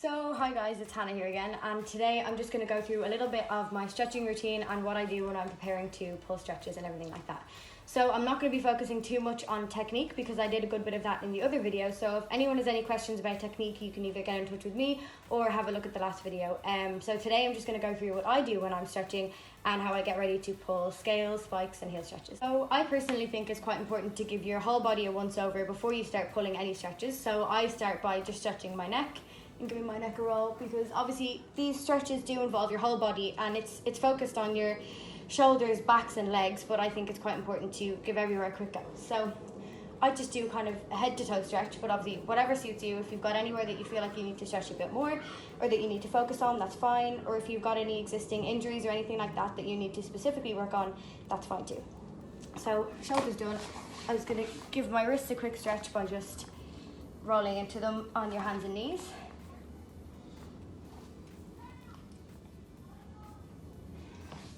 So hi guys, it's Hannah here again, and today I'm just going to go through a little bit of my stretching routine and what I do when I'm preparing to pull stretches and everything like that. So I'm not going to be focusing too much on technique because I did a good bit of that in the other video. So if anyone has any questions about technique, you can either get in touch with me or have a look at the last video. So today I'm just going to go through what I do when I'm stretching and how I get ready to pull scales, spikes and heel stretches. So I personally think it's quite important to give your whole body a once over before you start pulling any stretches. So I start by just stretching my neck and giving my neck a roll, because obviously these stretches do involve your whole body and it's focused on your shoulders, backs and legs, but I think it's quite important to give everywhere a quick go. So I just do kind of a head to toe stretch, but obviously whatever suits you. If you've got anywhere that you feel like you need to stretch a bit more or that you need to focus on, that's fine. Or if you've got any existing injuries or anything like that that you need to specifically work on, that's fine too. So shoulders done. I was going to give my wrists a quick stretch by just rolling into them on your hands and knees.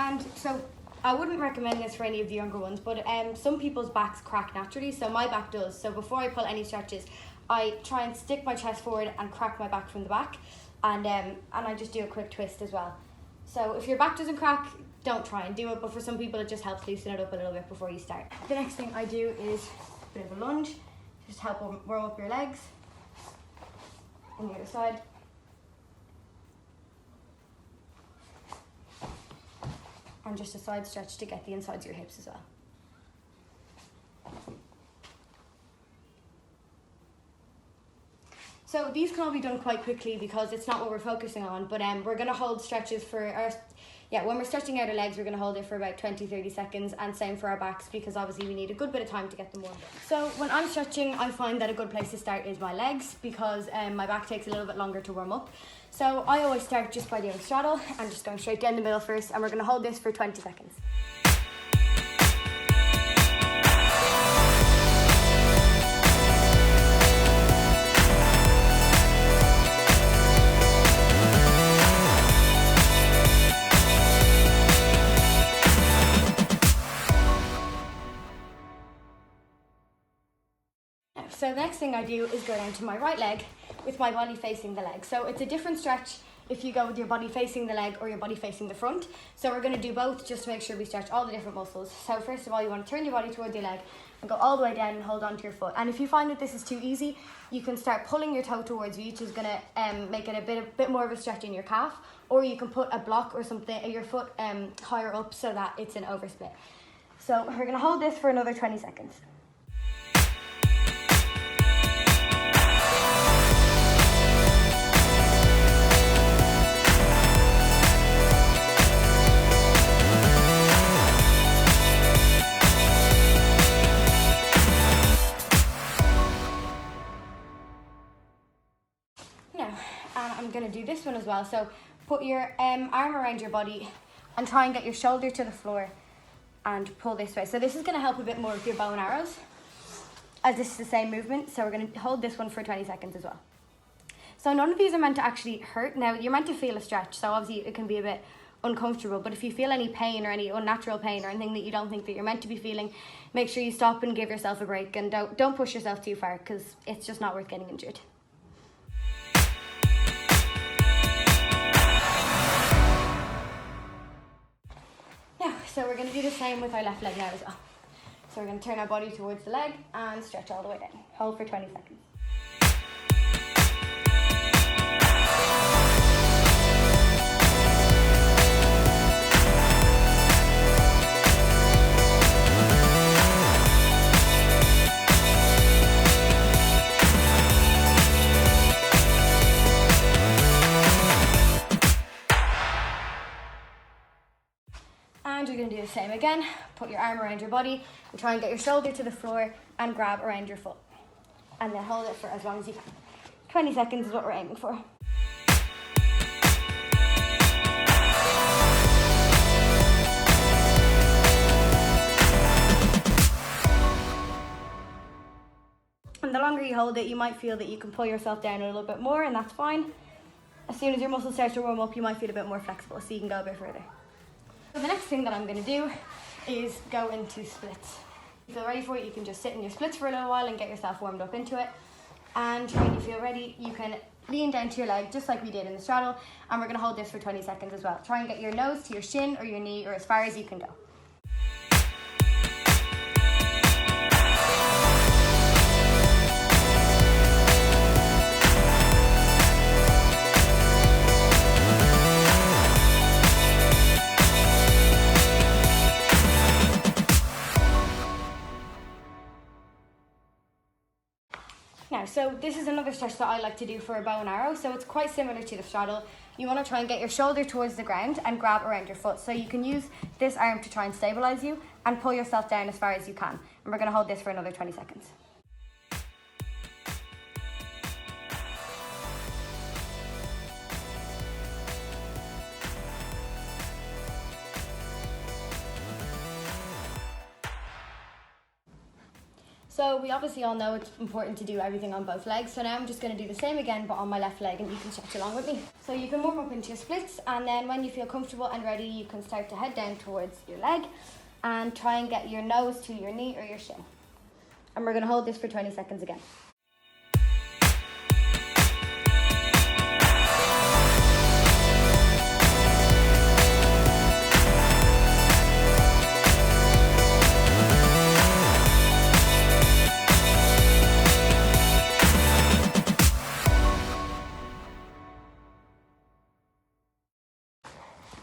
And so I wouldn't recommend this for any of the younger ones, but some people's backs crack naturally, so my back does. So before I pull any stretches, I try and stick my chest forward and crack my back from the back, and I just do a quick twist as well. So if your back doesn't crack, don't try and do it, but for some people it just helps loosen it up a little bit before you start. The next thing I do is a bit of a lunge, just help warm up your legs, and the other side. And just a side stretch to get the insides of your hips as well. So these can all be done quite quickly because it's not what we're focusing on, but we're going to hold stretches for when we're stretching out our legs, we're going to hold it for about 20-30 seconds, and same for our backs, because obviously we need a good bit of time to get them warmed up. So when I'm stretching, I find that a good place to start is my legs, because my back takes a little bit longer to warm up. So I always start just by doing a straddle and just going straight down the middle first, and we're going to hold this for 20 seconds. So the next thing I do is go down to my right leg with my body facing the leg. So it's a different stretch if you go with your body facing the leg or your body facing the front. So we're going to do both just to make sure we stretch all the different muscles. So first of all, you want to turn your body towards your leg and go all the way down and hold onto your foot. And if you find that this is too easy, you can start pulling your toe towards you, which is going to make it a bit more of a stretch in your calf. Or you can put a block or something, your foot higher up so that it's an oversplit. So we're going to hold this for another 20 seconds. And I'm going to do this one as well. So put your arm around your body and try and get your shoulder to the floor and pull this way. So this is going to help a bit more with your bow and arrows, as this is the same movement. So we're going to hold this one for 20 seconds as well. So none of these are meant to actually hurt. Now you're meant to feel a stretch, so obviously it can be a bit uncomfortable, but if you feel any pain or any unnatural pain or anything that you don't think that you're meant to be feeling, make sure you stop and give yourself a break, and don't push yourself too far, because it's just not worth getting injured. So we're going to do the same with our left leg now as well. So we're going to turn our body towards the leg and stretch all the way down. Hold for 20 seconds. And you're going to do the same again. Put your arm around your body and try and get your shoulder to the floor and grab around your foot. And then hold it for as long as you can. 20 seconds is what we're aiming for. And the longer you hold it, you might feel that you can pull yourself down a little bit more, and that's fine. As soon as your muscles start to warm up, you might feel a bit more flexible, so you can go a bit further. So the next thing that I'm going to do is go into splits. If you feel ready for it, you can just sit in your splits for a little while and get yourself warmed up into it. And when you feel ready, you can lean down to your leg just like we did in the straddle, and we're going to hold this for 20 seconds as well. Try and get your nose to your shin or your knee or as far as you can go. Now, so this is another stretch that I like to do for a bow and arrow. So it's quite similar to the straddle. You want to try and get your shoulder towards the ground and grab around your foot. So you can use this arm to try and stabilize you and pull yourself down as far as you can. And we're going to hold this for another 20 seconds. So we obviously all know it's important to do everything on both legs. So now I'm just going to do the same again, but on my left leg, and you can stretch along with me. So you can warm up into your splits, and then when you feel comfortable and ready, you can start to head down towards your leg and try and get your nose to your knee or your shin. And we're going to hold this for 20 seconds again.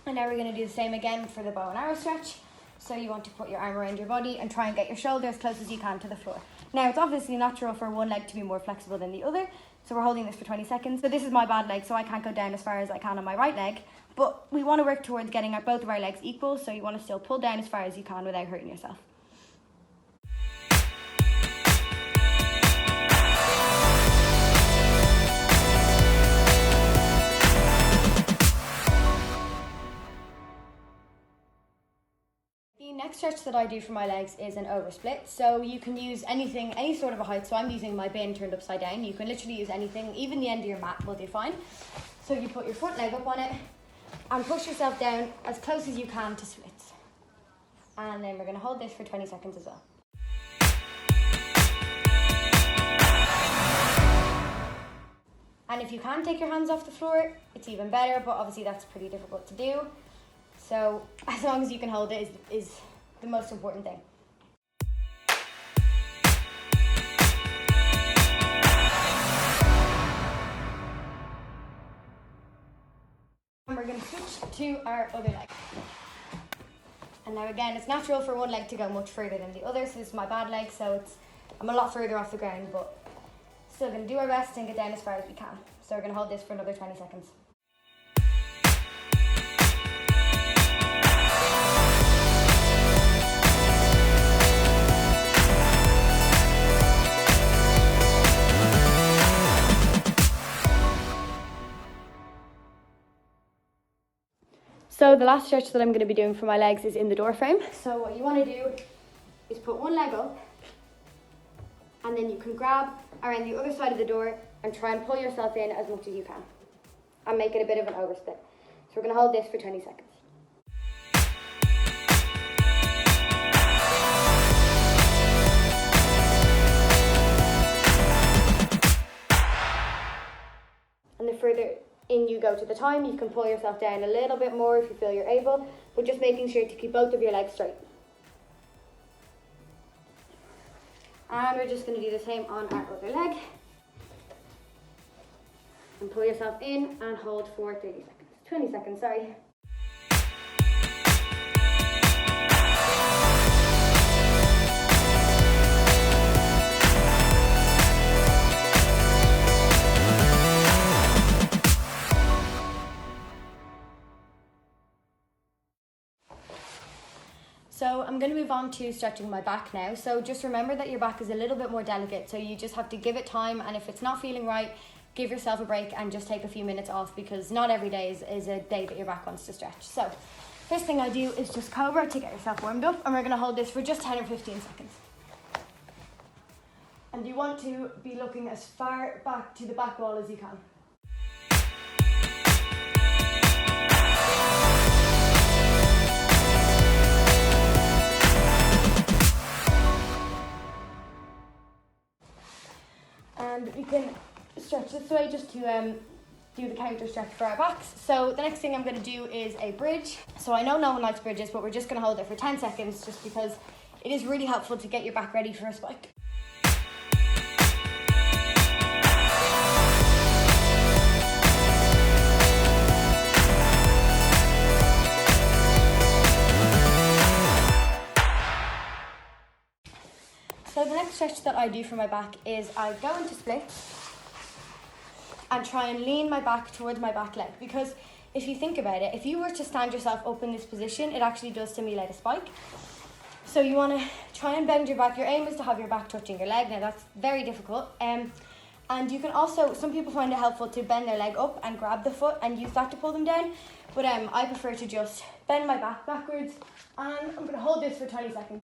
And now we're going to do the same again for the bow and arrow stretch. So you want to put your arm around your body and try and get your shoulder as close as you can to the floor. Now it's obviously natural for one leg to be more flexible than the other. So we're holding this for 20 seconds. So this is my bad leg, so I can't go down as far as I can on my right leg. But we want to work towards getting both of our legs equal. So you want to still pull down as far as you can without hurting yourself. The next stretch that I do for my legs is an oversplit. So you can use anything, any sort of a height. So I'm using my bin turned upside down. You can literally use anything, even the end of your mat will do fine. So you put your front leg up on it and push yourself down as close as you can to splits. And then we're going to hold this for 20 seconds as well. And if you can take your hands off the floor, it's even better, but obviously that's pretty difficult to do. So as long as you can hold it is the most important thing. And we're going to switch to our other leg. And now again, it's natural for one leg to go much further than the other. So this is my bad leg, so I'm a lot further off the ground, but still going to do our best and get down as far as we can. So we're going to hold this for another 20 seconds. So the last stretch that I'm going to be doing for my legs is in the door frame. So what you want to do is put one leg up, and then you can grab around the other side of the door and try and pull yourself in as much as you can and make it a bit of an oversplit. So we're going to hold this for 20 seconds. And the further in you go to the time, you can pull yourself down a little bit more if you feel you're able, but just making sure to keep both of your legs straight. And we're just going to do the same on our other leg. And pull yourself in and hold for 30 seconds. 20 seconds, sorry. So I'm going to move on to stretching my back now. So just remember that your back is a little bit more delicate, so you just have to give it time, and if it's not feeling right, give yourself a break and just take a few minutes off, because not every day is a day that your back wants to stretch. So first thing I do is just cobra to get yourself warmed up, and we're going to hold this for just 10 or 15 seconds. And you want to be looking as far back to the back wall as you can. And we can stretch this way just to do the counter stretch for our backs. So the next thing I'm going to do is a bridge. So I know no one likes bridges, but we're just going to hold it for 10 seconds just because it is really helpful to get your back ready for a spike. So the next stretch that I do for my back is I go into splits and try and lean my back towards my back leg, because if you think about it, if you were to stand yourself up in this position, it actually does stimulate a spike. So you want to try and bend your back. Your aim is to have your back touching your leg. Now that's very difficult. And you can also, some people find it helpful to bend their leg up and grab the foot and use that to pull them down. But I prefer to just bend my back backwards, and I'm going to hold this for 20 seconds.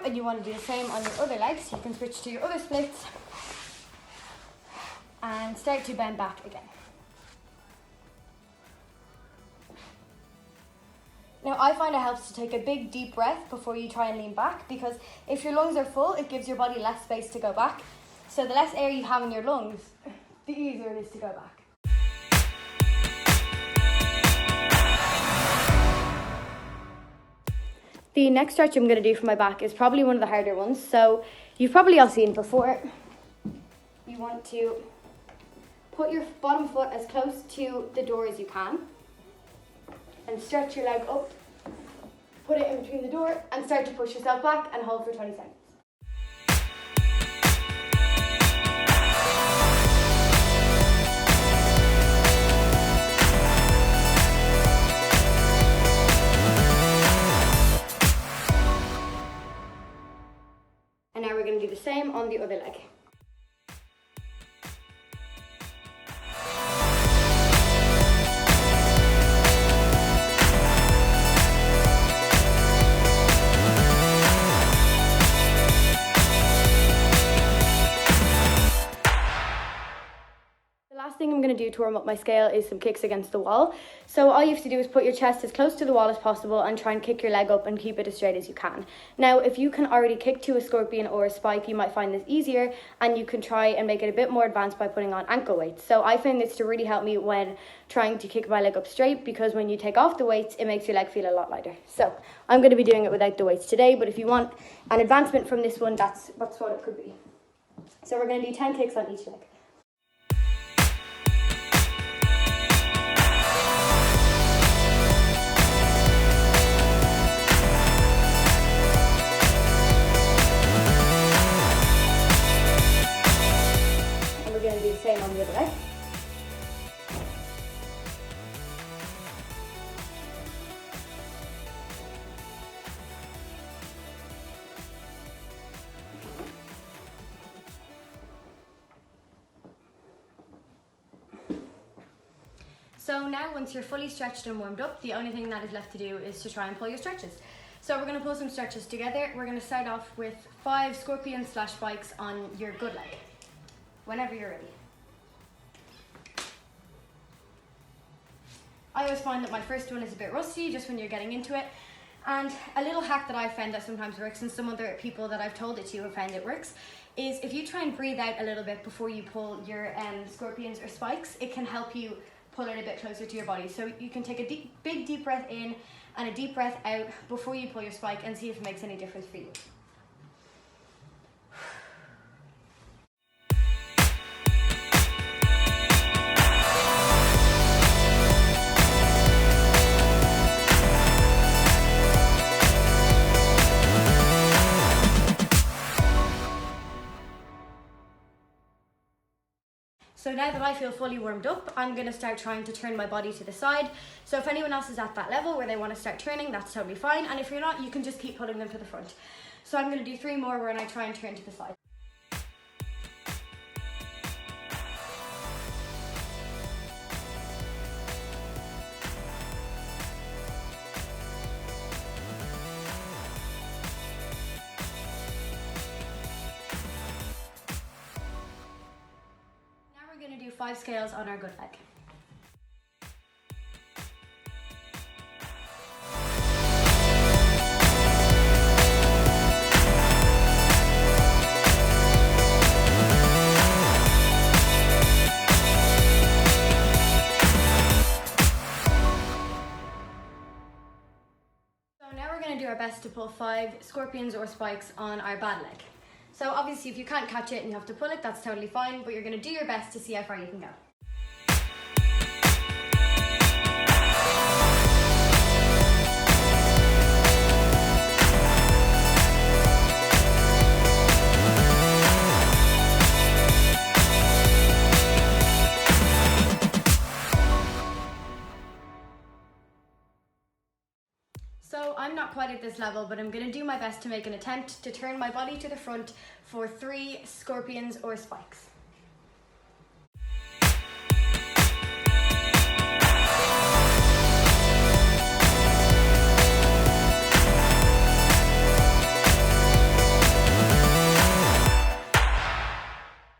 And you want to do the same on your other legs. You can switch to your other splits and start to bend back again. Now I find it helps to take a big deep breath before you try and lean back, because if your lungs are full, it gives your body less space to go back. So the less air you have in your lungs, the easier it is to go back. The next stretch I'm going to do for my back is probably one of the harder ones. So you've probably all seen before. You want to put your bottom foot as close to the door as you can and stretch your leg up. Put it in between the door and start to push yourself back and hold for 20 seconds. And now we're going to do the same on the other leg. The last thing I'm going to do to warm up my scale is some kicks against the wall. So all you have to do is put your chest as close to the wall as possible and try and kick your leg up and keep it as straight as you can. Now, if you can already kick to a scorpion or a spike, you might find this easier, and you can try and make it a bit more advanced by putting on ankle weights. So I found this to really help me when trying to kick my leg up straight, because when you take off the weights, it makes your leg feel a lot lighter. So I'm going to be doing it without the weights today, but if you want an advancement from this one, that's what it could be. So we're going to do 10 kicks on each leg. Same on the other leg. So now once you're fully stretched and warmed up, the only thing that is left to do is to try and pull your stretches. So we're going to pull some stretches together. We're going to start off with 5 scorpions / spikes on your good leg, whenever you're ready. I always find that my first one is a bit rusty just when you're getting into it. And a little hack that I've found that sometimes works, and some other people that I've told it to have found it works, is if you try and breathe out a little bit before you pull your scorpions or spikes, it can help you pull it a bit closer to your body. So you can take a big deep breath in and a deep breath out before you pull your spike and see if it makes any difference for you. So now that I feel fully warmed up, I'm going to start trying to turn my body to the side. So if anyone else is at that level where they want to start turning, that's totally fine. And if you're not, you can just keep pulling them to the front. So I'm going to do 3 more where I try and turn to the side. 5 scales on our good leg. So now we're going to do our best to pull 5 scorpions or spikes on our bad leg. So obviously if you can't catch it and you have to pull it, that's totally fine, but you're going to do your best to see how far you can go. So I'm not quite at this level, but I'm going to do my best to make an attempt to turn my body to the front for 3 scorpions or spikes.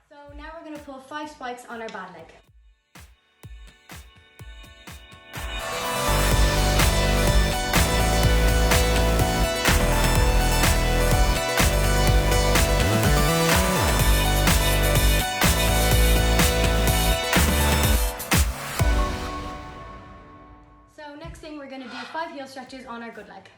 So now we're going to pull 5 spikes on our bad leg. So next thing, we're going to do 5 heel stretches on our good leg.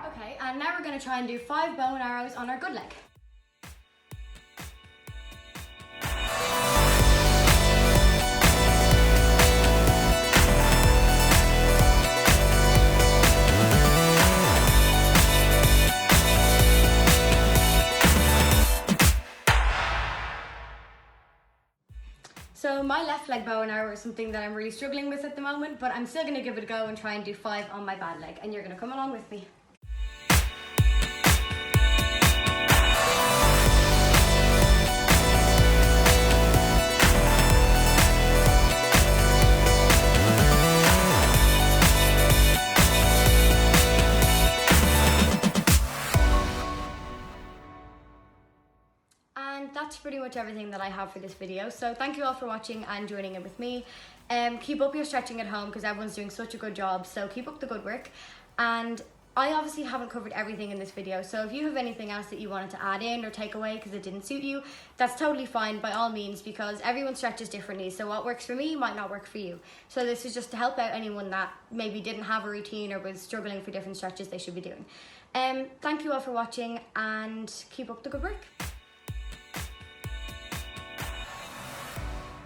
Okay, and now we're going to try and do 5 bow and arrows on our good leg. So my left leg bow and arrow is something that I'm really struggling with at the moment, but I'm still going to give it a go and try and do 5 on my bad leg, and you're going to come along with me. And that's pretty much everything that I have for this video. So thank you all for watching and joining in with me. Keep up your stretching at home because everyone's doing such a good job. So keep up the good work. And I obviously haven't covered everything in this video. So if you have anything else that you wanted to add in or take away because it didn't suit you, that's totally fine by all means, because everyone stretches differently. So what works for me might not work for you. So this is just to help out anyone that maybe didn't have a routine or was struggling for different stretches they should be doing. Thank you all for watching and keep up the good work.